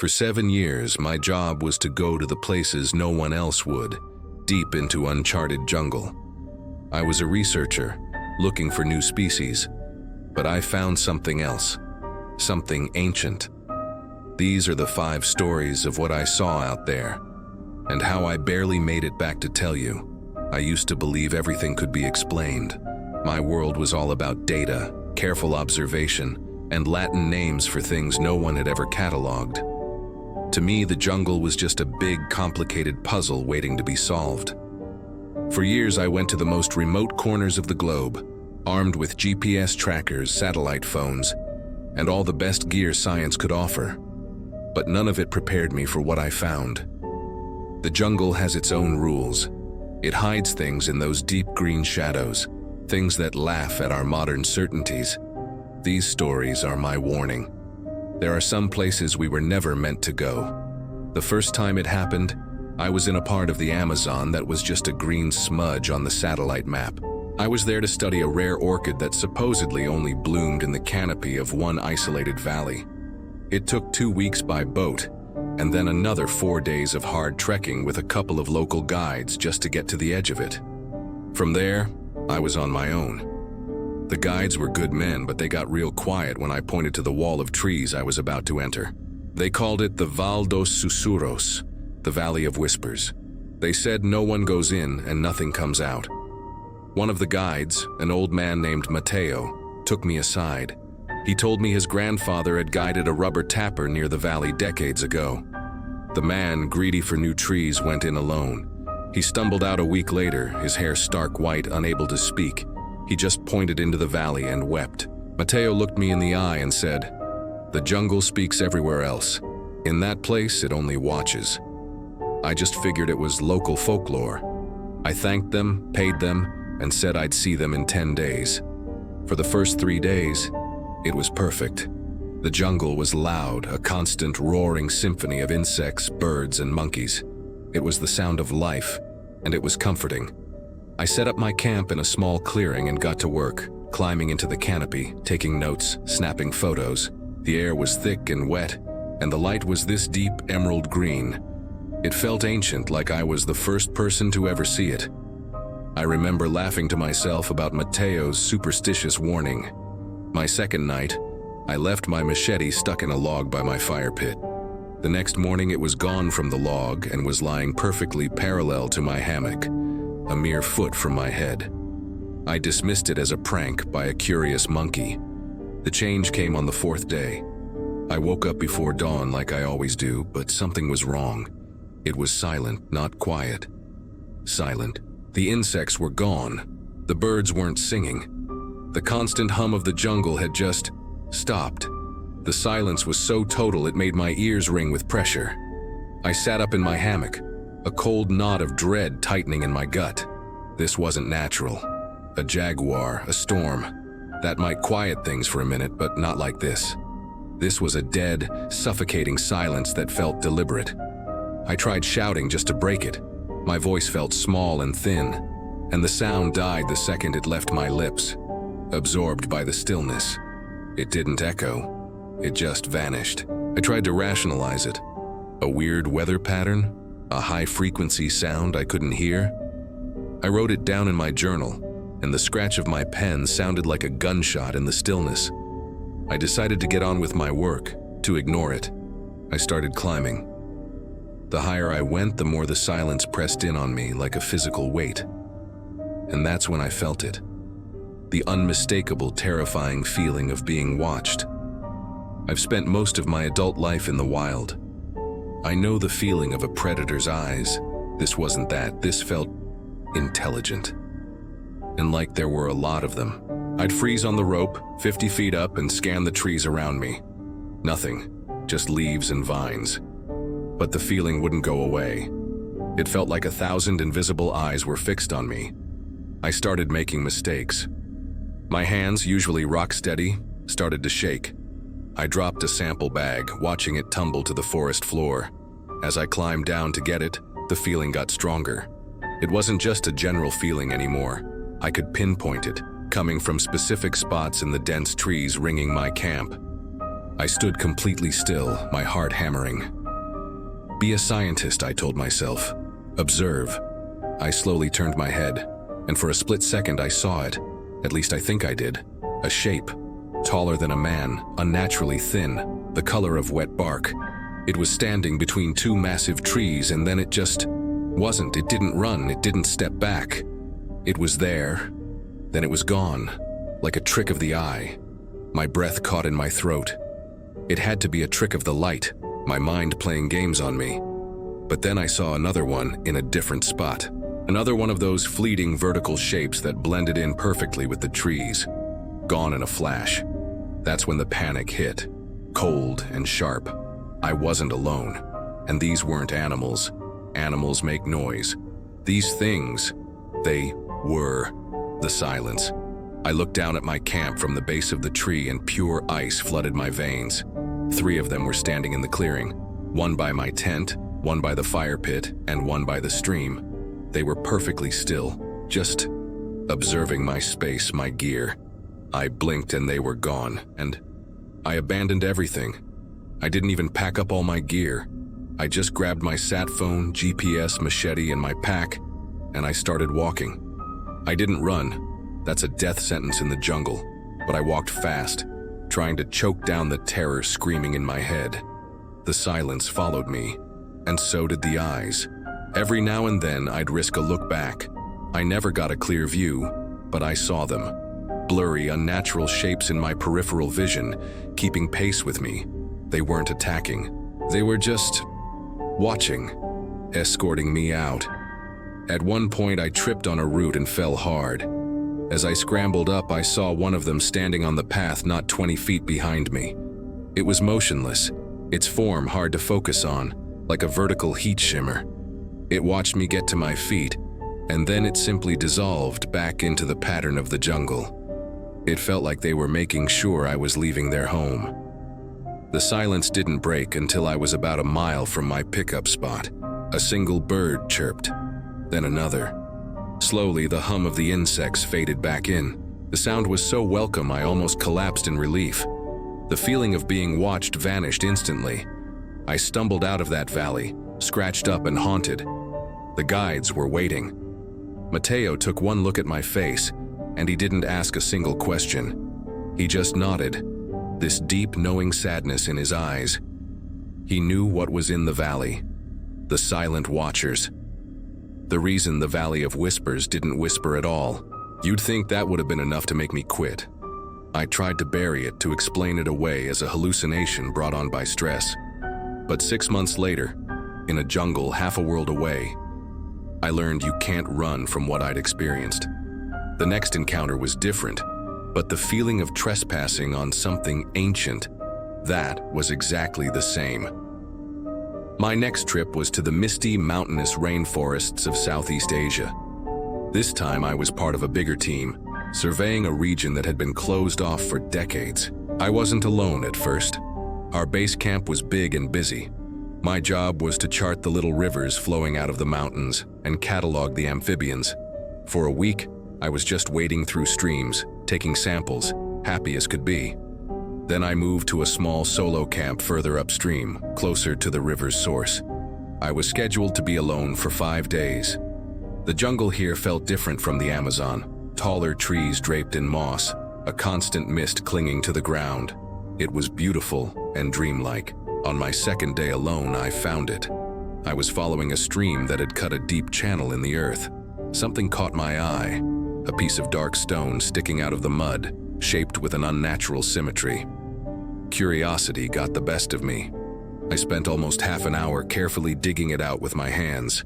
For 7 years, my job was to go to the places no one else would, deep into uncharted jungle. I was a researcher, looking for new species, but I found something else, something ancient. These are the 5 stories of what I saw out there, and how I barely made it back to tell you. I used to believe everything could be explained. My world was all about data, careful observation, and Latin names for things no one had ever cataloged. To me, the jungle was just a big, complicated puzzle waiting to be solved. For years, I went to the most remote corners of the globe, armed with GPS trackers, satellite phones, and all the best gear science could offer. But none of it prepared me for what I found. The jungle has its own rules. It hides things in those deep green shadows, things that laugh at our modern certainties. These stories are my warning. There are some places we were never meant to go. The first time it happened, I was in a part of the Amazon that was just a green smudge on the satellite map. I was there to study a rare orchid that supposedly only bloomed in the canopy of one isolated valley. It took 2 weeks by boat, and then another 4 days of hard trekking with a couple of local guides just to get to the edge of it. From there, I was on my own. The guides were good men, but they got real quiet when I pointed to the wall of trees I was about to enter. They called it the Val dos Susurros, the Valley of Whispers. They said no one goes in and nothing comes out. One of the guides, an old man named Mateo, took me aside. He told me his grandfather had guided a rubber tapper near the valley decades ago. The man, greedy for new trees, went in alone. He stumbled out a week later, his hair stark white, unable to speak. He just pointed into the valley and wept. Mateo looked me in the eye and said, "The jungle speaks everywhere else. In that place, it only watches." I just figured it was local folklore. I thanked them, paid them, and said I'd see them in 10 days. For the first 3 days, it was perfect. The jungle was loud, a constant roaring symphony of insects, birds, and monkeys. It was the sound of life, and it was comforting. I set up my camp in a small clearing and got to work, climbing into the canopy, taking notes, snapping photos. The air was thick and wet, and the light was this deep emerald green. It felt ancient, like I was the first person to ever see it. I remember laughing to myself about Mateo's superstitious warning. My second night, I left my machete stuck in a log by my fire pit. The next morning it was gone from the log and was lying perfectly parallel to my hammock, a mere foot from my head. I dismissed it as a prank by a curious monkey. The change came on the 4th day. I woke up before dawn like I always do, but something was wrong. It was silent, not quiet. Silent. The insects were gone. The birds weren't singing. The constant hum of the jungle had just stopped. The silence was so total it made my ears ring with pressure. I sat up in my hammock, a cold knot of dread tightening in my gut. This wasn't natural. A jaguar, a storm. That might quiet things for a minute, but not like this. This was a dead, suffocating silence that felt deliberate. I tried shouting just to break it. My voice felt small and thin, and the sound died the second it left my lips, absorbed by the stillness. It didn't echo. It just vanished. I tried to rationalize it. A weird weather pattern? A high-frequency sound I couldn't hear? I wrote it down in my journal, and the scratch of my pen sounded like a gunshot in the stillness. I decided to get on with my work, to ignore it. I started climbing. The higher I went, the more the silence pressed in on me like a physical weight. And that's when I felt it. The unmistakable, terrifying feeling of being watched. I've spent most of my adult life in the wild. I know the feeling of a predator's eyes. This wasn't that. This felt intelligent. And like there were a lot of them. I'd freeze on the rope, 50 feet up, and scan the trees around me. Nothing, just leaves and vines. But the feeling wouldn't go away. It felt like 1,000 invisible eyes were fixed on me. I started making mistakes. My hands, usually rock steady, started to shake. I dropped a sample bag, watching it tumble to the forest floor. As I climbed down to get it, the feeling got stronger. It wasn't just a general feeling anymore. I could pinpoint it, coming from specific spots in the dense trees ringing my camp. I stood completely still, my heart hammering. Be a scientist, I told myself. Observe. I slowly turned my head, and for a split second I saw it. At least I think I did. A shape, taller than a man, unnaturally thin, the color of wet bark. It was standing between two massive trees, and then it just wasn't. It didn't run, it didn't step back. It was there, then it was gone, like a trick of the eye. My breath caught in my throat. It had to be a trick of the light, my mind playing games on me. But then I saw another one in a different spot. Another one of those fleeting vertical shapes that blended in perfectly with the trees. Gone in a flash. That's when the panic hit. Cold and sharp. I wasn't alone. And these weren't animals. Animals make noise. These things, they were the silence. I looked down at my camp from the base of the tree, and pure ice flooded my veins. 3 of them were standing in the clearing. 1 by my tent, 1 by the fire pit, and 1 by the stream. They were perfectly still, just observing my space, my gear. I blinked and they were gone, and I abandoned everything. I didn't even pack up all my gear. I just grabbed my sat phone, GPS, machete, and my pack, and I started walking. I didn't run. That's a death sentence in the jungle, but I walked fast, trying to choke down the terror screaming in my head. The silence followed me, and so did the eyes. Every now and then I'd risk a look back. I never got a clear view, but I saw them. Blurry, unnatural shapes in my peripheral vision, keeping pace with me. They weren't attacking. They were just watching, escorting me out. At one point I tripped on a root and fell hard. As I scrambled up, I saw one of them standing on the path not 20 feet behind me. It was motionless, its form hard to focus on, like a vertical heat shimmer. It watched me get to my feet, and then it simply dissolved back into the pattern of the jungle. It felt like they were making sure I was leaving their home. The silence didn't break until I was about a mile from my pickup spot. A single bird chirped, then another. Slowly, the hum of the insects faded back in. The sound was so welcome I almost collapsed in relief. The feeling of being watched vanished instantly. I stumbled out of that valley, scratched up and haunted. The guides were waiting. Mateo took one look at my face, and he didn't ask a single question. He just nodded, this deep, knowing sadness in his eyes. He knew what was in the valley. The silent watchers. The reason the Valley of Whispers didn't whisper at all. You'd think that would have been enough to make me quit. I tried to bury it, to explain it away as a hallucination brought on by stress. But 6 months later, in a jungle half a world away, I learned you can't run from what I'd experienced. The next encounter was different, but the feeling of trespassing on something ancient, that was exactly the same. My next trip was to the misty, mountainous rainforests of Southeast Asia. This time I was part of a bigger team, surveying a region that had been closed off for decades. I wasn't alone at first. Our base camp was big and busy. My job was to chart the little rivers flowing out of the mountains and catalog the amphibians. For a week, I was just wading through streams, taking samples, happy as could be. Then I moved to a small solo camp further upstream, closer to the river's source. I was scheduled to be alone for 5 days. The jungle here felt different from the Amazon. Taller trees draped in moss, a constant mist clinging to the ground. It was beautiful and dreamlike. On my second day alone, I found it. I was following a stream that had cut a deep channel in the earth. Something caught my eye, a piece of dark stone sticking out of the mud, shaped with an unnatural symmetry. Curiosity got the best of me. I spent almost half an hour carefully digging it out with my hands.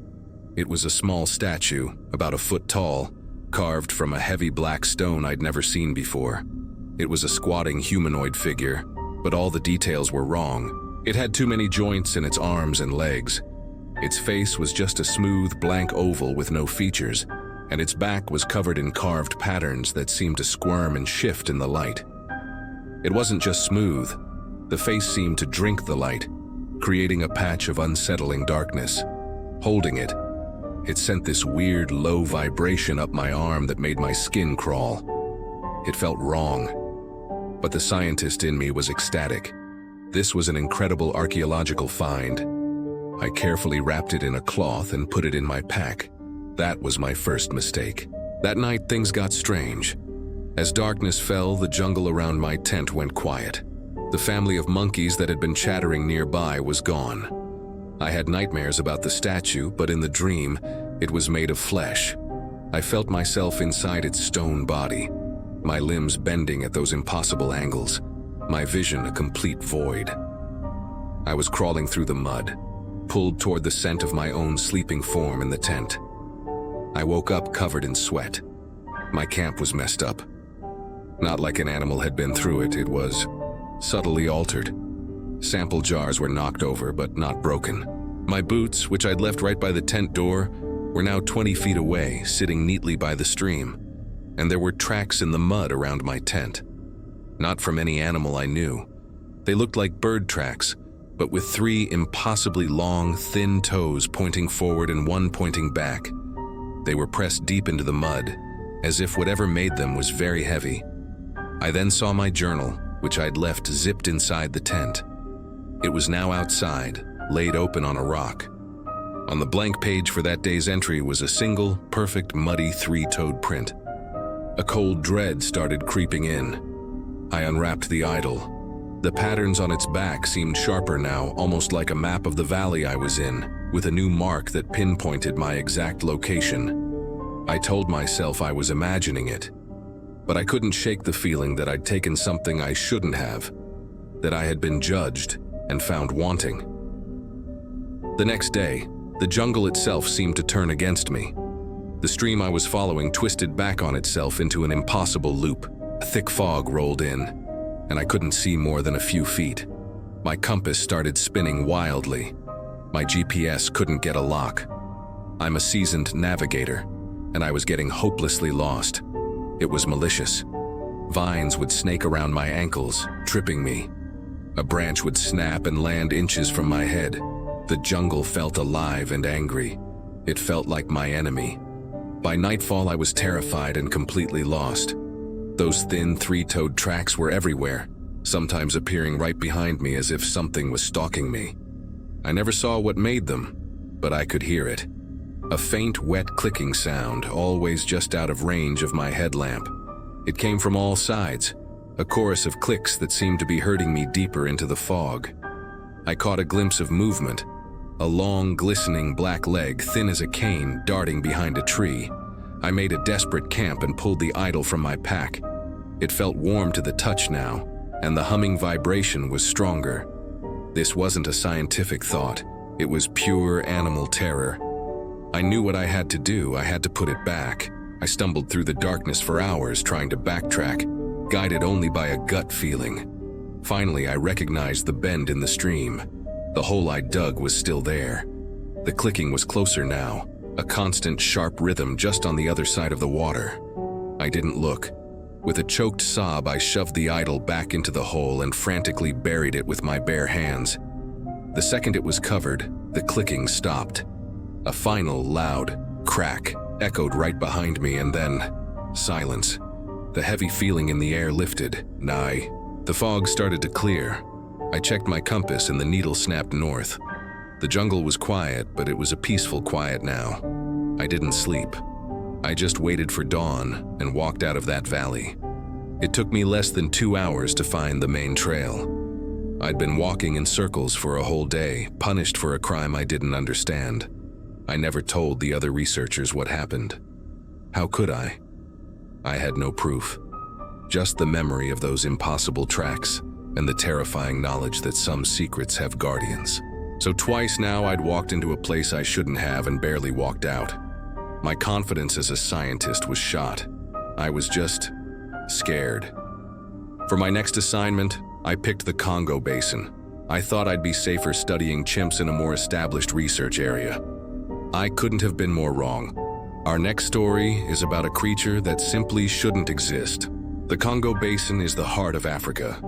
It was a small statue, about a foot tall, carved from a heavy black stone I'd never seen before. It was a squatting humanoid figure, but all the details were wrong. It had too many joints in its arms and legs. Its face was just a smooth, blank oval with no features, and its back was covered in carved patterns that seemed to squirm and shift in the light. It wasn't just smooth. The face seemed to drink the light, creating a patch of unsettling darkness. Holding it, it sent this weird, low vibration up my arm that made my skin crawl. It felt wrong, but the scientist in me was ecstatic. This was an incredible archaeological find. I carefully wrapped it in a cloth and put it in my pack. That was my first mistake. That night, things got strange. As darkness fell, the jungle around my tent went quiet. The family of monkeys that had been chattering nearby was gone. I had nightmares about the statue, but in the dream, it was made of flesh. I felt myself inside its stone body, my limbs bending at those impossible angles, my vision a complete void. I was crawling through the mud, pulled toward the scent of my own sleeping form in the tent. I woke up covered in sweat. My camp was messed up. Not like an animal had been through it, it was subtly altered. Sample jars were knocked over, but not broken. My boots, which I'd left right by the tent door, were now 20 feet away, sitting neatly by the stream, and there were tracks in the mud around my tent. Not from any animal I knew. They looked like bird tracks, but with 3 impossibly long, thin toes pointing forward and one pointing back. They were pressed deep into the mud, as if whatever made them was very heavy. I then saw my journal, which I'd left zipped inside the tent. It was now outside, laid open on a rock. On the blank page for that day's entry was a single, perfect, muddy 3-toed print. A cold dread started creeping in. I unwrapped the idol. The patterns on its back seemed sharper now, almost like a map of the valley I was in, with a new mark that pinpointed my exact location. I told myself I was imagining it, but I couldn't shake the feeling that I'd taken something I shouldn't have, that I had been judged and found wanting. The next day, the jungle itself seemed to turn against me. The stream I was following twisted back on itself into an impossible loop. A thick fog rolled in, and I couldn't see more than a few feet. My compass started spinning wildly. My GPS couldn't get a lock. I'm a seasoned navigator, and I was getting hopelessly lost. It was malicious. Vines would snake around my ankles, tripping me. A branch would snap and land inches from my head. The jungle felt alive and angry. It felt like my enemy. By nightfall, I was terrified and completely lost. Those thin 3-toed tracks were everywhere, sometimes appearing right behind me as if something was stalking me. I never saw what made them, but I could hear it. A faint, wet clicking sound, always just out of range of my headlamp. It came from all sides, a chorus of clicks that seemed to be herding me deeper into the fog. I caught a glimpse of movement, a long, glistening black leg, thin as a cane, darting behind a tree. I made a desperate camp and pulled the idol from my pack. It felt warm to the touch now, and the humming vibration was stronger. This wasn't a scientific thought. It was pure animal terror. I knew what I had to do. I had to put it back. I stumbled through the darkness for hours trying to backtrack, guided only by a gut feeling. Finally, I recognized the bend in the stream. The hole I dug was still there. The clicking was closer now, a constant sharp rhythm just on the other side of the water. I didn't look. With a choked sob, I shoved the idol back into the hole and frantically buried it with my bare hands. The second it was covered, the clicking stopped. A final loud crack echoed right behind me, and then silence. The heavy feeling in the air lifted. The fog started to clear. I checked my compass and the needle snapped north. The jungle was quiet, but it was a peaceful quiet now. I didn't sleep. I just waited for dawn and walked out of that valley. It took me less than 2 hours to find the main trail. I'd been walking in circles for a whole day, punished for a crime I didn't understand. I never told the other researchers what happened. How could I? I had no proof. Just the memory of those impossible tracks and the terrifying knowledge that some secrets have guardians. So twice now I'd walked into a place I shouldn't have and barely walked out. My confidence as a scientist was shot. I was just scared. For my next assignment, I picked the Congo Basin. I thought I'd be safer studying chimps in a more established research area. I couldn't have been more wrong. Our next story is about a creature that simply shouldn't exist. The Congo Basin is the heart of Africa,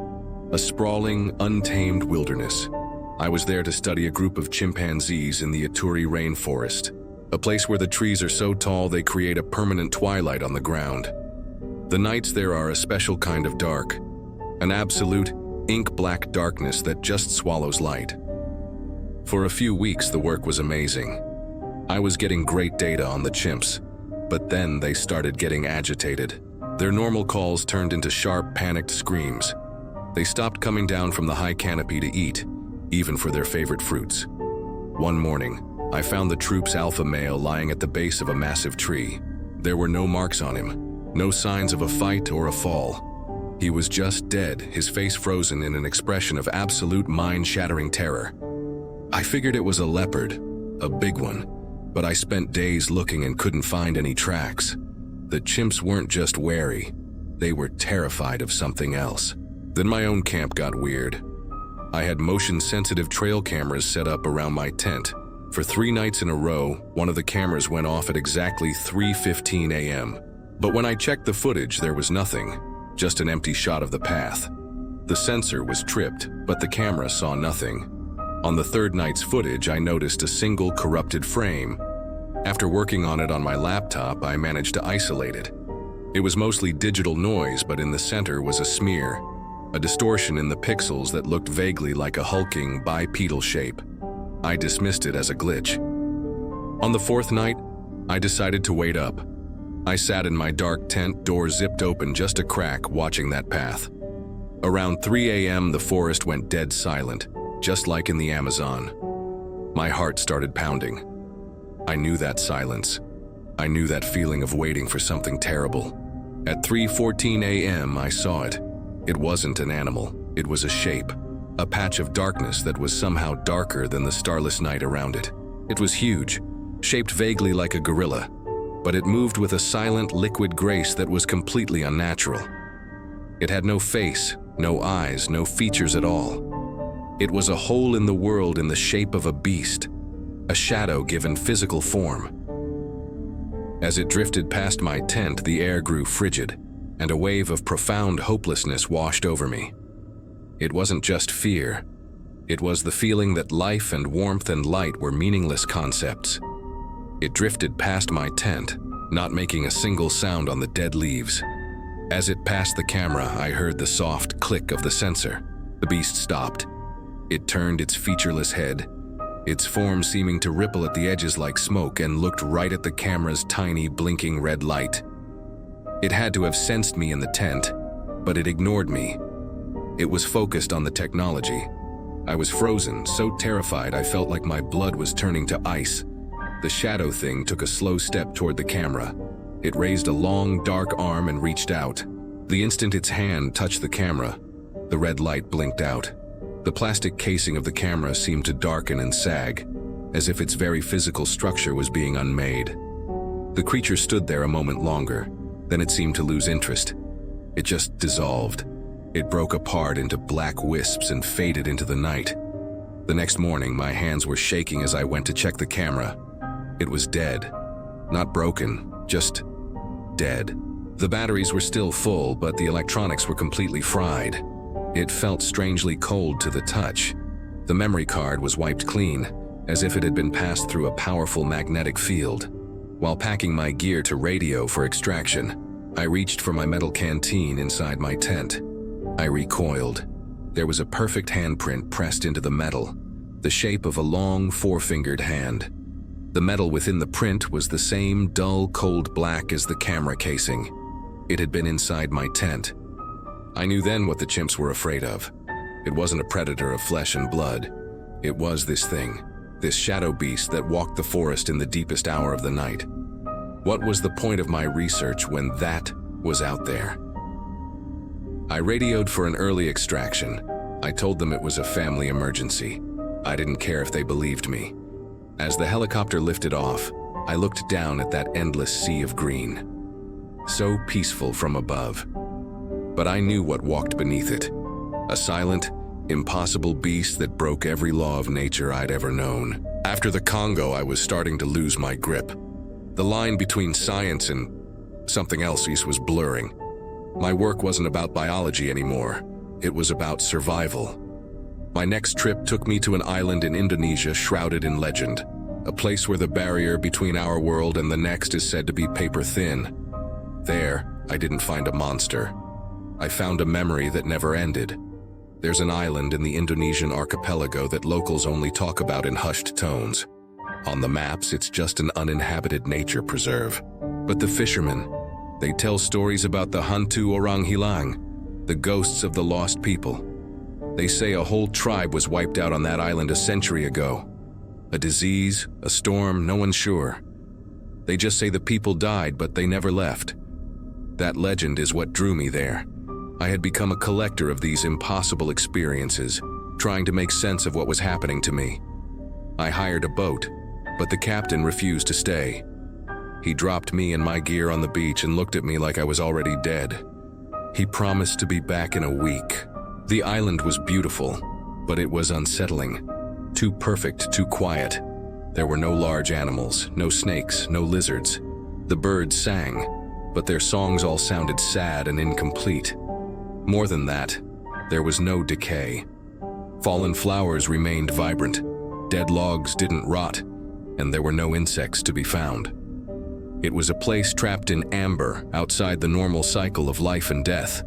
a sprawling, untamed wilderness. I was there to study a group of chimpanzees in the Ituri rainforest, a place where the trees are so tall they create a permanent twilight on the ground. The nights there are a special kind of dark, an absolute, ink-black darkness that just swallows light. For a few weeks, the work was amazing. I was getting great data on the chimps, but then they started getting agitated. Their normal calls turned into sharp, panicked screams. They stopped coming down from the high canopy to eat, even for their favorite fruits. One morning, I found the troop's alpha male lying at the base of a massive tree. There were no marks on him, no signs of a fight or a fall. He was just dead, his face frozen in an expression of absolute mind-shattering terror. I figured it was a leopard, a big one, but I spent days looking and couldn't find any tracks. The chimps weren't just wary, they were terrified of something else. Then my own camp got weird. I had motion-sensitive trail cameras set up around my tent. For 3 nights in a row, one of the cameras went off at exactly 3:15 a.m. But when I checked the footage, there was nothing, just an empty shot of the path. The sensor was tripped, but the camera saw nothing. On the 3rd night's footage, I noticed a single corrupted frame. After working on it on my laptop, I managed to isolate it. It was mostly digital noise, but in the center was a smear, a distortion in the pixels that looked vaguely like a hulking bipedal shape. I dismissed it as a glitch. On the 4th night, I decided to wait up. I sat in my dark tent, door zipped open just a crack, watching that path. Around 3 a.m., the forest went dead silent, just like in the Amazon. My heart started pounding. I knew that silence. I knew that feeling of waiting for something terrible. At 3:14 a.m., I saw it. It wasn't an animal, it was a shape, a patch of darkness that was somehow darker than the starless night around it. It was huge, shaped vaguely like a gorilla, but it moved with a silent, liquid grace that was completely unnatural. It had no face, no eyes, no features at all. It was a hole in the world in the shape of a beast, a shadow given physical form. As it drifted past my tent, the air grew frigid, and a wave of profound hopelessness washed over me. It wasn't just fear. It was the feeling that life and warmth and light were meaningless concepts. It drifted past my tent, not making a single sound on the dead leaves. As it passed the camera, I heard the soft click of the sensor. The beast stopped. It turned its featureless head, its form seeming to ripple at the edges like smoke, and looked right at the camera's tiny, blinking red light. It had to have sensed me in the tent, but it ignored me. It was focused on the technology. I was frozen, so terrified I felt like my blood was turning to ice. The shadow thing took a slow step toward the camera. It raised a long, dark arm and reached out. The instant its hand touched the camera, the red light blinked out. The plastic casing of the camera seemed to darken and sag, as if its very physical structure was being unmade. The creature stood there a moment longer, then it seemed to lose interest. It just dissolved. It broke apart into black wisps and faded into the night. The next morning, my hands were shaking as I went to check the camera. It was dead. Not broken, just dead. The batteries were still full, but the electronics were completely fried. It felt strangely cold to the touch. The memory card was wiped clean, as if it had been passed through a powerful magnetic field. While packing my gear to radio for extraction, I reached for my metal canteen inside my tent. I recoiled. There was a perfect handprint pressed into the metal, the shape of a long, four-fingered hand. The metal within the print was the same dull, cold black as the camera casing. It had been inside my tent. I knew then what the chimps were afraid of. It wasn't a predator of flesh and blood. It was this thing, this shadow beast that walked the forest in the deepest hour of the night. What was the point of my research when that was out there? I radioed for an early extraction. I told them it was a family emergency. I didn't care if they believed me. As the helicopter lifted off, I looked down at that endless sea of green. So peaceful from above. But I knew what walked beneath it. A silent, impossible beast that broke every law of nature I'd ever known. After the Congo, I was starting to lose my grip. The line between science and something else was blurring. My work wasn't about biology anymore. It was about survival. My next trip took me to an island in Indonesia shrouded in legend, a place where the barrier between our world and the next is said to be paper thin. There, I didn't find a monster. I found a memory that never ended. There's an island in the Indonesian archipelago that locals only talk about in hushed tones. On the maps, it's just an uninhabited nature preserve. But the fishermen, they tell stories about the hantu orang hilang, the ghosts of the lost people. They say a whole tribe was wiped out on that island a century ago. A disease, a storm, no one's sure. They just say the people died, but they never left. That legend is what drew me there. I had become a collector of these impossible experiences, trying to make sense of what was happening to me. I hired a boat, but the captain refused to stay. He dropped me and my gear on the beach and looked at me like I was already dead. He promised to be back in a week. The island was beautiful, but it was unsettling. Too perfect, too quiet. There were no large animals, no snakes, no lizards. The birds sang, but their songs all sounded sad and incomplete. More than that, there was no decay. Fallen flowers remained vibrant, dead logs didn't rot, and there were no insects to be found. It was a place trapped in amber, outside the normal cycle of life and death.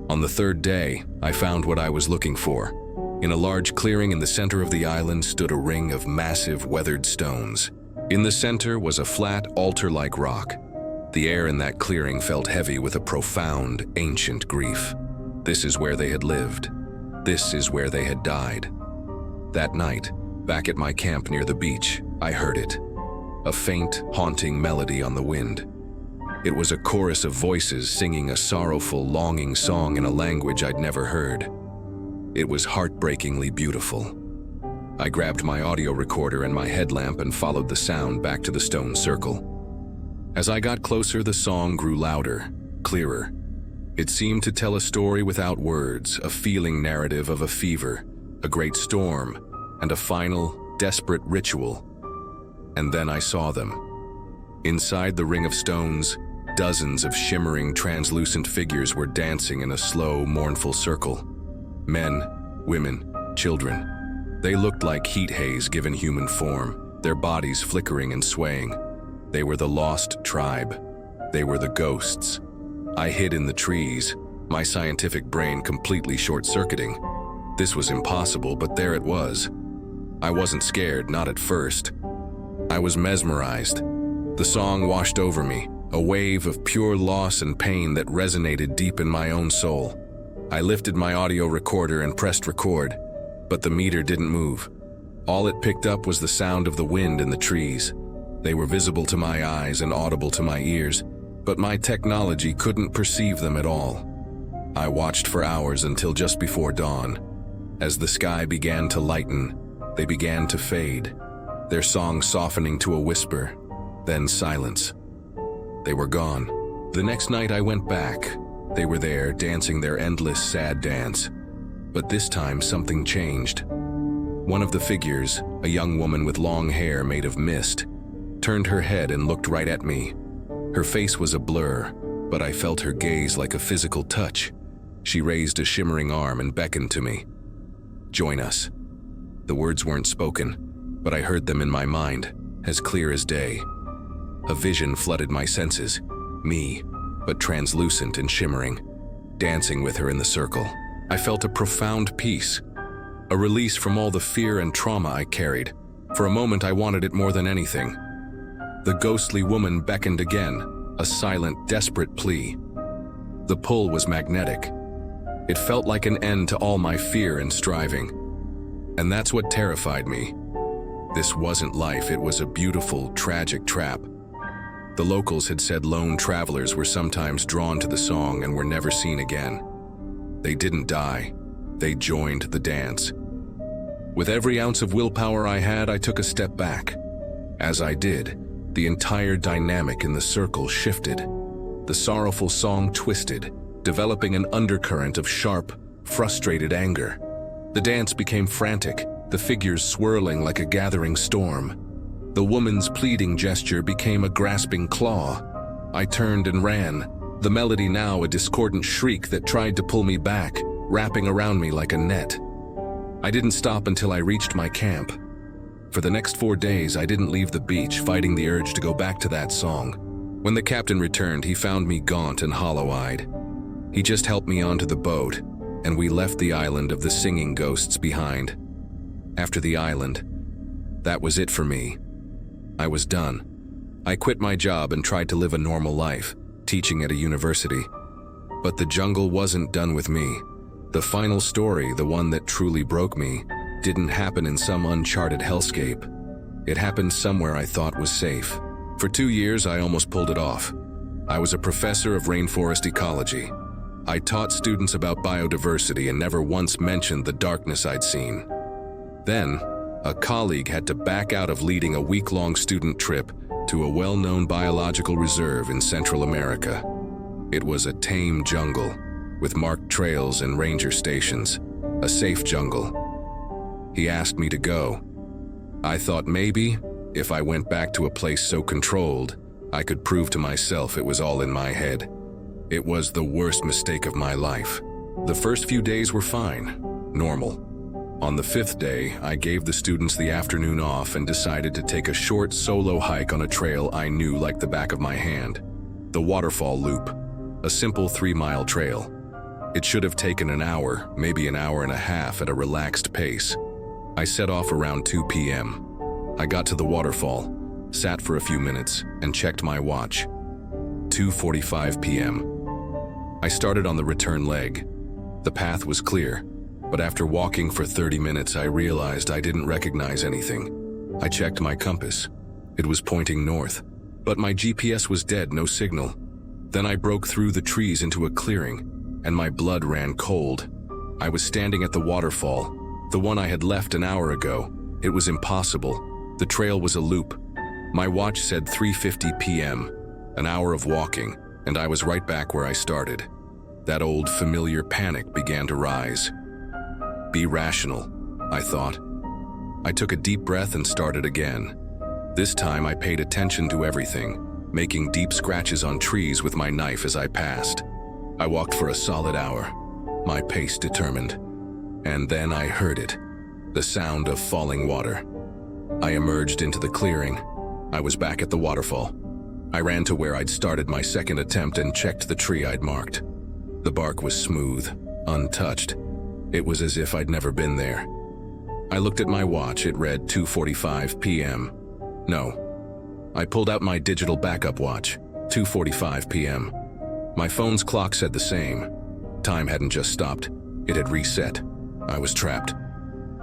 On the third day, I found what I was looking for. In a large clearing in the center of the island stood a ring of massive weathered stones. In the center was a flat, altar-like rock. The air in that clearing felt heavy with a profound, ancient grief. This is where they had lived. This is where they had died. That night, back at my camp near the beach, I heard it. A faint, haunting melody on the wind. It was a chorus of voices singing a sorrowful, longing song in a language I'd never heard. It was heartbreakingly beautiful. I grabbed my audio recorder and my headlamp and followed the sound back to the stone circle. As I got closer, the song grew louder, clearer. It seemed to tell a story without words, a feeling narrative of a fever, a great storm, and a final, desperate ritual. And then I saw them. Inside the ring of stones, dozens of shimmering, translucent figures were dancing in a slow, mournful circle. Men, women, children. They looked like heat haze given human form, their bodies flickering and swaying. They were the lost tribe. They were the ghosts. I hid in the trees, my scientific brain completely short-circuiting. This was impossible, but there it was. I wasn't scared, not at first. I was mesmerized. The song washed over me, a wave of pure loss and pain that resonated deep in my own soul. I lifted my audio recorder and pressed record, but the meter didn't move. All it picked up was the sound of the wind in the trees. They were visible to my eyes and audible to my ears, but my technology couldn't perceive them at all. I watched for hours until just before dawn. As the sky began to lighten, they began to fade, their song softening to a whisper, then silence. They were gone. The next night I went back. They were there, dancing their endless, sad dance. But this time something changed. One of the figures, a young woman with long hair made of mist, turned her head and looked right at me. Her face was a blur, but I felt her gaze like a physical touch. She raised a shimmering arm and beckoned to me. "Join us." The words weren't spoken, but I heard them in my mind, as clear as day. A vision flooded my senses, me, but translucent and shimmering, dancing with her in the circle. I felt a profound peace, a release from all the fear and trauma I carried. For a moment I wanted it more than anything. The ghostly woman beckoned again, a silent, desperate plea. The pull was magnetic. It felt like an end to all my fear and striving. And that's what terrified me. This wasn't life, it was a beautiful, tragic trap. The locals had said lone travelers were sometimes drawn to the song and were never seen again. They didn't die. They joined the dance. With every ounce of willpower I had, I took a step back. As I did, the entire dynamic in the circle shifted. The sorrowful song twisted, developing an undercurrent of sharp, frustrated anger. The dance became frantic, the figures swirling like a gathering storm. The woman's pleading gesture became a grasping claw. I turned and ran, the melody now a discordant shriek that tried to pull me back, wrapping around me like a net. I didn't stop until I reached my camp. For the next 4 days, I didn't leave the beach, fighting the urge to go back to that song. When the captain returned, he found me gaunt and hollow-eyed. He just helped me onto the boat. and we left the island of the singing ghosts behind. After the island, that was it for me. I was done. I quit my job and tried to live a normal life, teaching at a university. But the jungle wasn't done with me. The final story, the one that truly broke me, didn't happen in some uncharted hellscape. It happened somewhere I thought was safe. For 2 years, I almost pulled it off. I was a professor of rainforest ecology. I taught students about biodiversity and never once mentioned the darkness I'd seen. Then, a colleague had to back out of leading a week-long student trip to a well-known biological reserve in Central America. It was a tame jungle, with marked trails and ranger stations, a safe jungle. He asked me to go. I thought maybe, if I went back to a place so controlled, I could prove to myself it was all in my head. It was the worst mistake of my life. The first few days were fine, normal. On the 5th day, I gave the students the afternoon off and decided to take a short solo hike on a trail I knew like the back of my hand. The Waterfall Loop, a simple 3-mile trail. It should have taken an hour, maybe an hour and a half at a relaxed pace. I set off around 2 p.m. I got to the waterfall, sat for a few minutes, and checked my watch. 2:45 p.m. I started on the return leg. The path was clear, but after walking for 30 minutes, I realized I didn't recognize anything. I checked my compass. It was pointing north, but my GPS was dead, no signal. Then I broke through the trees into a clearing, and my blood ran cold. I was standing at the waterfall, the one I had left an hour ago. It was impossible. The trail was a loop. My watch said 3:50 p.m., an hour of walking, and I was right back where I started. That old familiar panic began to rise. Be rational, I thought. I took a deep breath and started again. This time I paid attention to everything, making deep scratches on trees with my knife as I passed. I walked for a solid hour, my pace determined. And then I heard it, the sound of falling water. I emerged into the clearing. I was back at the waterfall. I ran to where I'd started my second attempt and checked the tree I'd marked. The bark was smooth, untouched. It was as if I'd never been there. I looked at my watch. It read 2:45 p.m. No. I pulled out my digital backup watch, 2:45 p.m. My phone's clock said the same. Time hadn't just stopped. It had reset. I was trapped.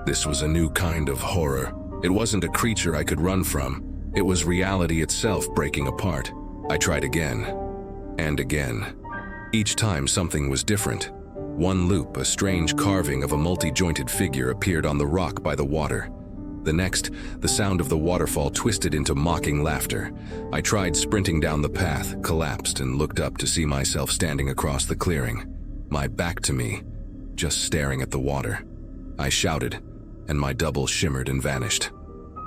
This was a new kind of horror. It wasn't a creature I could run from. It was reality itself breaking apart. I tried again, and again. Each time something was different. One loop, a strange carving of a multi-jointed figure appeared on the rock by the water. The next, the sound of the waterfall twisted into mocking laughter. I tried sprinting down the path, collapsed, and looked up to see myself standing across the clearing, my back to me, just staring at the water. I shouted, and my double shimmered and vanished.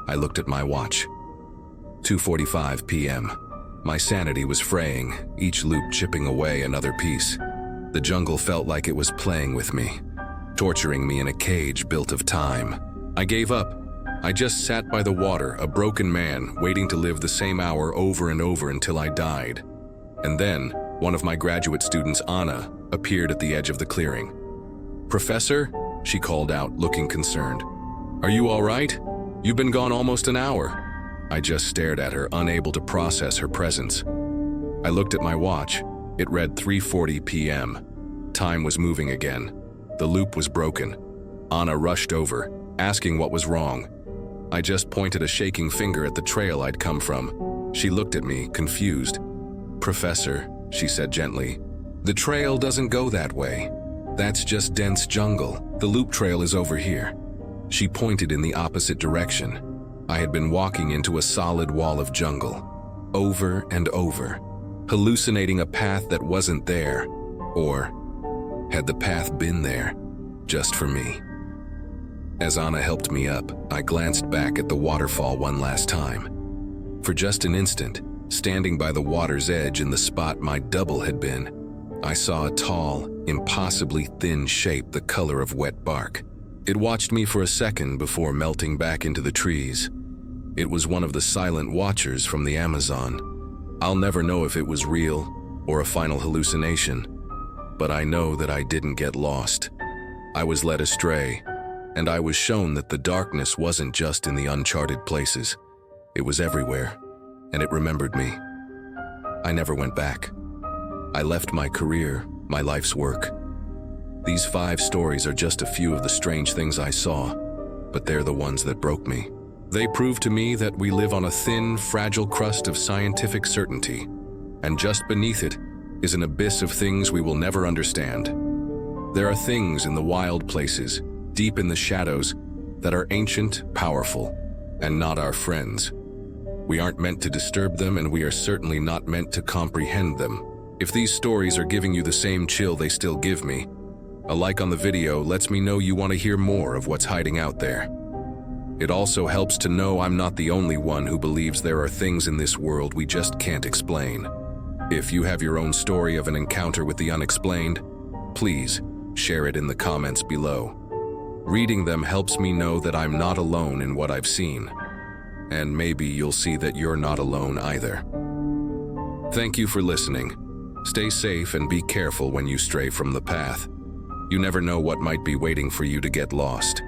I looked at my watch. 2:45 p.m. My sanity was fraying, each loop chipping away another piece. The jungle felt like it was playing with me, torturing me in a cage built of time. I gave up. I just sat by the water, a broken man, waiting to live the same hour over and over until I died. And then, one of my graduate students, Anna, appeared at the edge of the clearing. "Professor?" she called out, looking concerned. "Are you all right? You've been gone almost an hour." I just stared at her, unable to process her presence. I looked at my watch. It read 3:40 p.m. Time was moving again. The loop was broken. Anna rushed over, asking what was wrong. I just pointed a shaking finger at the trail I'd come from. She looked at me, confused. "Professor," she said gently, "the trail doesn't go that way. That's just dense jungle. The loop trail is over here." She pointed in the opposite direction. I had been walking into a solid wall of jungle, over and over, hallucinating a path that wasn't there. Or had the path been there, just for me? As Anna helped me up, I glanced back at the waterfall one last time. For just an instant, standing by the water's edge in the spot my double had been, I saw a tall, impossibly thin shape the color of wet bark. It watched me for a second before melting back into the trees. It was one of the silent watchers from the Amazon. I'll never know if it was real or a final hallucination, but I know that I didn't get lost. I was led astray, and I was shown that the darkness wasn't just in the uncharted places. It was everywhere, and it remembered me. I never went back. I left my career, my life's work. These 5 stories are just a few of the strange things I saw, but they're the ones that broke me. They prove to me that we live on a thin, fragile crust of scientific certainty, and just beneath it is an abyss of things we will never understand. There are things in the wild places, deep in the shadows, that are ancient, powerful, and not our friends. We aren't meant to disturb them, and we are certainly not meant to comprehend them. If these stories are giving you the same chill they still give me, a like on the video lets me know you want to hear more of what's hiding out there. It also helps to know I'm not the only one who believes there are things in this world we just can't explain. If you have your own story of an encounter with the unexplained, please share it in the comments below. Reading them helps me know that I'm not alone in what I've seen. And maybe you'll see that you're not alone either. Thank you for listening. Stay safe and be careful when you stray from the path. You never know what might be waiting for you to get lost.